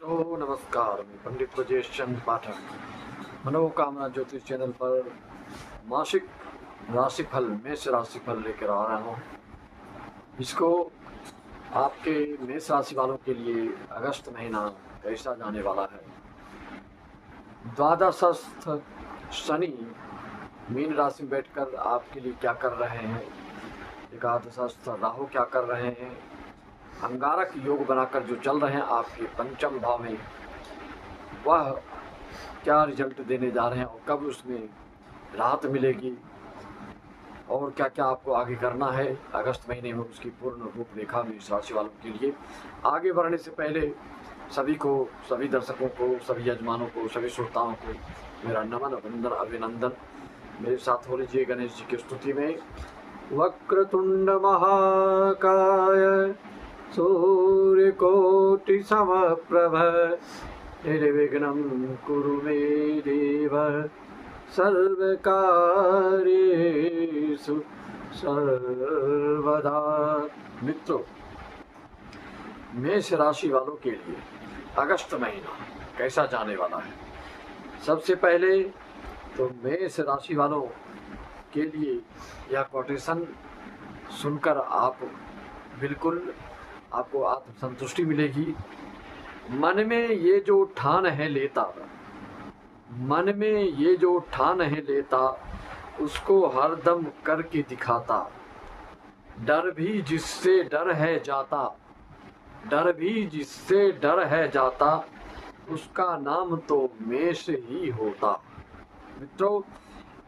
तो नमस्कार, मैं पंडित ब्रजेश चंद्र पाठक मनोकामना ज्योतिष चैनल पर मासिक राशिफल मेष राशिफल लेकर आ रहा हूँ। इसको आपके मेष राशि वालों के लिए अगस्त महीना कैसा जाने वाला है। द्वादशस्थ शनि मीन राशि में बैठकर आपके लिए क्या कर रहे हैं, एकादशस्थ राहु क्या कर रहे हैं, अंगारक योग बनाकर जो चल रहे हैं आपके पंचम भाव में, वह क्या रिजल्ट देने जा रहे हैं और कब उसमें राहत मिलेगी और क्या क्या आपको आगे करना है अगस्त महीने में, उसकी पूर्ण रूपरेखा में इस राशि वालों के लिए। आगे बढ़ने से पहले सभी को, सभी दर्शकों को, सभी यजमानों को, सभी श्रोताओं को मेरा नमन वंदन अभिनंदन। मेरे साथ हो लीजिए गणेश जी की स्तुति में। वक्रतुंड महाकाय सूर्यकोटि समप्रभ निर्विघ्नं कुरु मे देव सर्वकार्येषु सर्वदा। मित्रों, मेष राशि वालों के लिए अगस्त महीना कैसा जाने वाला है। सबसे पहले तो मेष राशि वालों के लिए यह कोटेशन सुनकर बिल्कुल आपको आत्मसंतुष्टि मिलेगी। मन में ये जो ठान है लेता, मन में ये जो ठान है लेता, उसको हरदम करके दिखाता। डर भी जिससे डर है जाता, डर भी जिससे डर है जाता, उसका नाम तो मेष ही होता। मित्रों,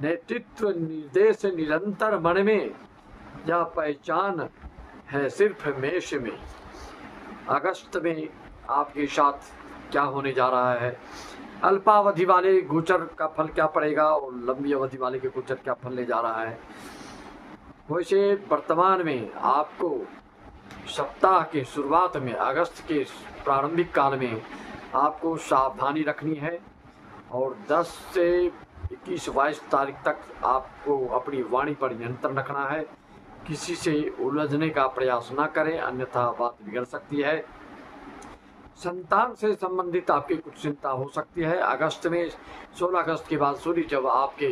नेतृत्व निर्देश निरंतर मन में, यह पहचान है सिर्फ मेष में। अगस्त में आपके साथ क्या होने जा रहा है, अल्पावधि वाले गोचर का फल क्या पड़ेगा और लंबी अवधि वाले के गोचर क्या फल ले जा रहा है। वैसे वर्तमान में आपको सप्ताह के शुरुआत में, अगस्त के प्रारंभिक काल में आपको सावधानी रखनी है और 10 से 21-22 तारीख तक आपको अपनी वाणी पर नियंत्रण रखना है। किसी से उलझने का प्रयास न करें, अन्यथा बात बिगड़ सकती है। संतान से संबंधित आपकी कुछ चिंता हो सकती है। अगस्त में 16 अगस्त के बाद सूर्य जब आपके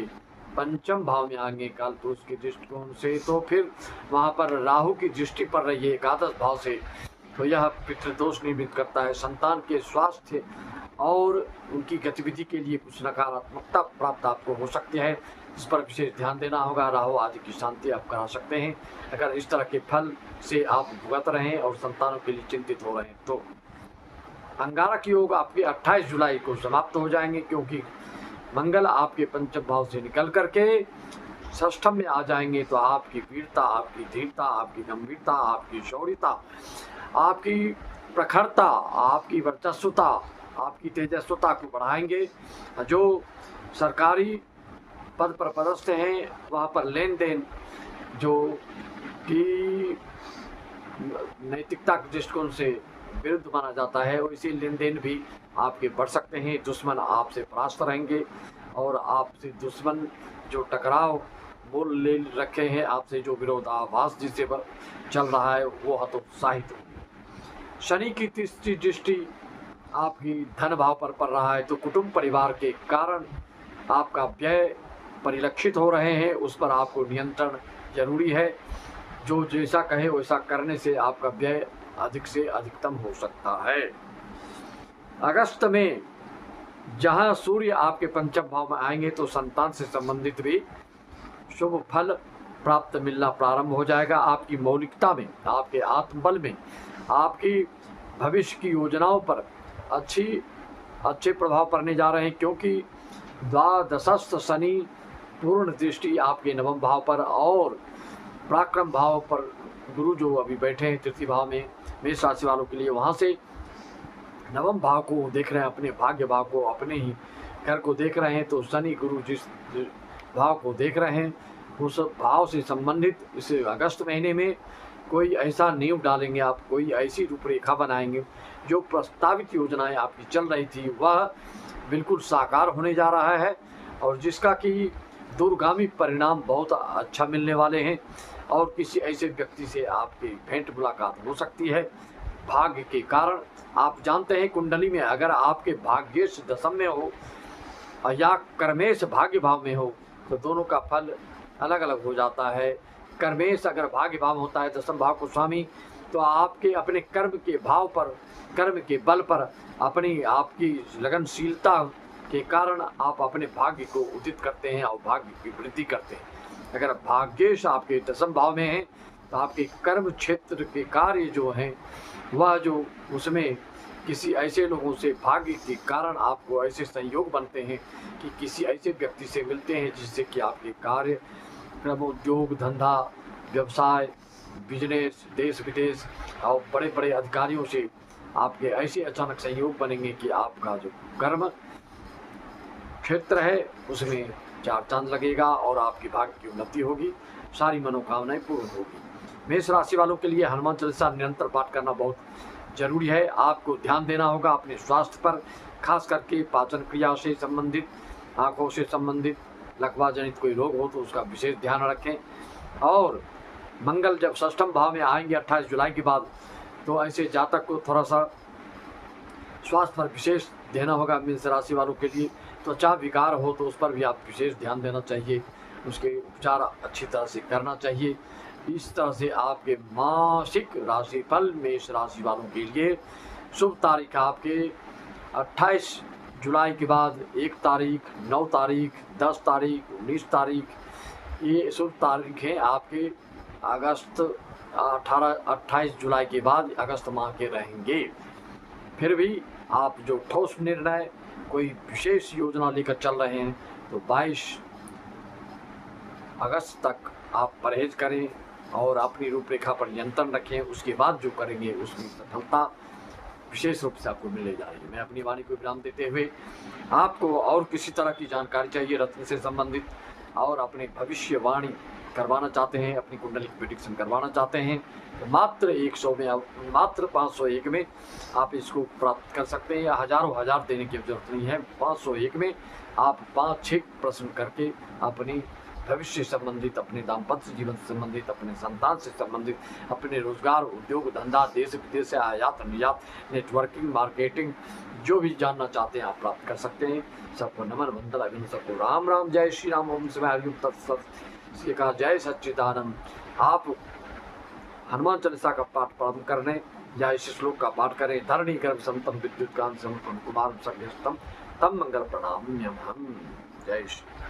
पंचम भाव में आएंगे कालपुरुष के दृष्टिकोण से, तो फिर वहां पर राहु की दृष्टि पड़ रही है एकादश भाव से, तो यह पितृदोष निर्मित करता है। संतान के स्वास्थ्य और उनकी गतिविधि के लिए कुछ नकारात्मकता प्राप्त आपको हो सकती है, इस पर विशेष ध्यान देना होगा। राहु आदि की शांति आप करा सकते हैं अगर इस तरह के फल से आप भुगत रहे हैं और संतानों के लिए चिंतित हो रहे हैं। तो अंगारक योग आपके 28 जुलाई को समाप्त हो जाएंगे, क्योंकि मंगल आपके पंचम भाव से निकल करके षष्ठम में आ जाएंगे। तो आपकी वीरता, आपकी धीरता, आपकी गंभीरता, आपकी शौर्यता, आपकी प्रखरता, आपकी वर्चस्वता, आपकी तेजस्वता को बढ़ाएंगे। जो सरकारी पद पर पदस्थ हैं वहाँ पर लेन देन जो कि नैतिकता के दृष्टिकोण से विरुद्ध माना जाता है, और इसी लेन देन भी आपके बढ़ सकते हैं। दुश्मन आपसे परास्त रहेंगे और आपसे दुश्मन जो टकराव मोल ले रखे हैं, आपसे जो विरोधाभास जिससे चल रहा है, वो हतोत्साहित होंगे। शनि की तीसरी दृष्टि आपकी धन भाव पर पड़ रहा है, तो कुटुंब परिवार के कारण आपका व्यय परिलक्षित हो रहे हैं, उस पर आपको नियंत्रण जरूरी है। जो जैसा कहे वैसा करने से आपका व्यय अधिक से अधिकतम हो सकता है। अगस्त में जहां सूर्य आपके पंचम भाव में आएंगे, तो संतान से संबंधित भी शुभ फल प्राप्त मिलना प्रारंभ हो जाएगा। आपकी मौलिकता में, आपके आत्मबल में, आपकी भविष्य की योजनाओं पर अच्छे प्रभाव पड़ने जा रहे हैं, क्योंकि द्वादशस्थ शनि पूर्ण दृष्टि आपके नवम भाव पर और पराक्रम भाव पर गुरु जो अभी बैठे हैं तृतीय भाव में मेष राशि वालों के लिए, वहाँ से नवम भाव को देख रहे हैं, अपने भाग्य भाव को, अपने ही घर को देख रहे हैं। तो शनि गुरु जिस भाव को देख रहे हैं, उस भाव से संबंधित इस अगस्त महीने में कोई ऐसा नींव डालेंगे आप, कोई ऐसी रूपरेखा बनाएंगे, जो प्रस्तावित योजनाएं आपकी चल रही थी वह बिल्कुल साकार होने जा रहा है, और जिसका कि दूरगामी परिणाम बहुत अच्छा मिलने वाले हैं। और किसी ऐसे व्यक्ति से आपकी भेंट मुलाकात हो सकती है भाग्य के कारण आप जानते हैं कुंडली में अगर आपके भाग्येश दशम में हो या कर्मेश भाग्य भाव में हो तो दोनों का फल अलग अलग हो जाता है। कर्मेश अगर भाग्य भाव होता है दशम भाव को स्वामी, तो आपके अपने कर्म के भाव पर, कर्म के बल पर, अपनी आपकी लगनशीलता के कारण आप अपने भाग्य को उदित करते हैं और भाग्य की वृद्धि करते हैं। अगर भाग्येश आपके दशम भाव में है तो आपके कर्म क्षेत्र के कार्य जो हैं वह जो उसमें किसी ऐसे लोगों से भाग्य के कारण आपको ऐसे संयोग बनते हैं कि किसी ऐसे व्यक्ति से मिलते हैं जिससे कि आपके कार्य, क्रम, उद्योग, धंधा, व्यवसाय, बिजनेस, देश विदेश और बड़े बड़े अधिकारियों से आपके ऐसे अचानक संयोग बनेंगे कि आपका जो कर्म क्षेत्र है उसमें चार चांद लगेगा और आपकी भाग्य की उन्नति होगी, सारी मनोकामनाएं पूर्ण होगी। मेष राशि वालों के लिए हनुमान चालीसा निरंतर पाठ करना बहुत जरूरी है। आपको ध्यान देना होगा अपने स्वास्थ्य पर, खास करके पाचन क्रिया से संबंधित, आंखों से संबंधित, लकवा जनित कोई रोग हो तो उसका विशेष ध्यान रखें। और मंगल जब षष्ठम भाव में आएंगे 28 जुलाई के बाद, तो ऐसे जातक को थोड़ा सा स्वास्थ्य पर विशेष देना होगा। मेष राशि वालों के लिए त्वचा विकार हो तो उस पर भी आप विशेष ध्यान देना चाहिए, उसके उपचार अच्छी तरह से करना चाहिए। इस तरह से आपके मासिक राशिफल मेष राशि वालों के लिए शुभ तारीख आपके 28 जुलाई के बाद 1 तारीख, 9 तारीख, 10 तारीख, 19 तारीख, ये शुभ तारीख हैं आपके अगस्त 28 जुलाई के बाद अगस्त माह के रहेंगे। फिर भी आप जो ठोस निर्णय, कोई विशेष योजना लेकर चल रहे हैं तो 22 अगस्त तक आप परहेज करें और अपनी रूपरेखा पर नियंत्रण रखें। उसके बाद जो करेंगे उसकी सफलता विशेष रूप से आपको मिले जाएगी। मैं अपनी वाणी को विराम देते हुए आपको और किसी तरह की जानकारी चाहिए रत्न से संबंधित और अपने भविष्यवाणी करवाना चाहते हैं, अपनी कुंडली की प्रेडिक्शन करवाना चाहते हैं तो मात्र 100 में, मात्र 501 में आप इसको प्राप्त कर सकते हैं। या हजारों हजार देने की जरूरत नहीं है। 501 में आप 5-6 प्रश्न करके अपनी भविष्य संबंधित, अपने दाम्पत्य जीवन से संबंधित, अपने संतान से संबंधित, अपने रोजगार, उद्योग, धंधा, देश विदेश से आयात निर्यात, नेटवर्किंग, मार्केटिंग, जो भी जानना चाहते हैं आप प्राप्त कर सकते हैं। सबको नमन वंदन अभिनंदन, सबको राम राम, जय श्री राम, ओम शिवाय, हरि ओम तत्सत। इसलिए कहा जय सच्चिदानंद। आप हनुमान चालीसा का पाठ प्रारंभ करने या इस श्लोक का पाठ करें। धरणी गर्भ संतम विद्युत कांत समर्पण कुमार सर्वस्तम तम मंगल प्रणाम हम। जय श्री